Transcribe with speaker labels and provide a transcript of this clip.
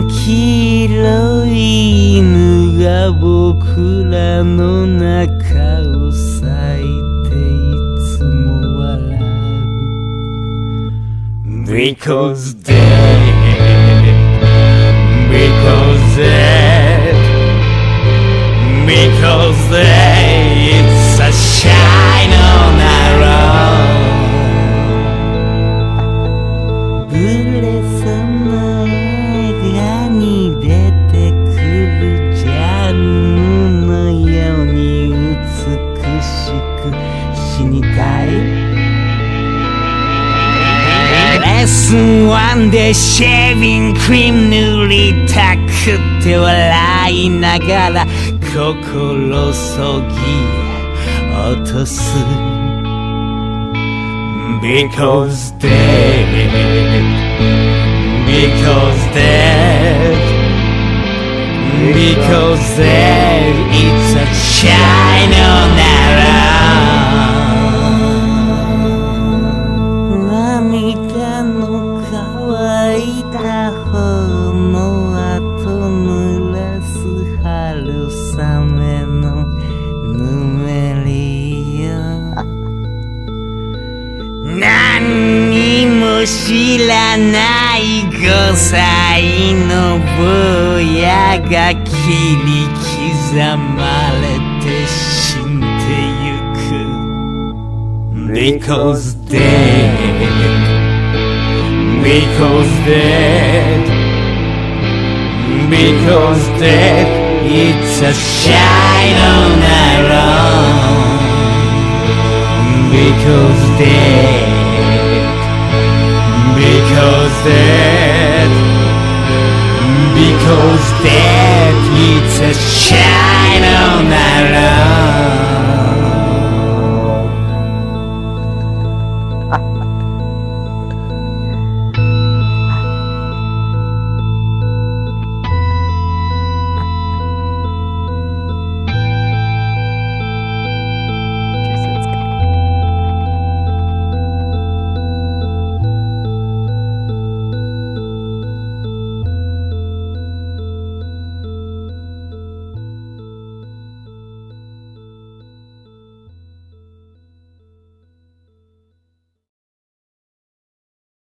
Speaker 1: 黄色い犬が僕らの中を咲いていつも笑う Because it's a shine on our own ブレスの映画に出てくるジャンヌのように美しく死にたいレッスン1でシェービングクリーム塗りたくて笑いながら心そぎ落とす Because dead It's a shine on our own 涙の乾いた方の後濡らす春雨のぬめりよ何にも知らない5歳の坊やが切り刻まれて死んでゆく Because dead It's a shine on our own Because dead It's a shine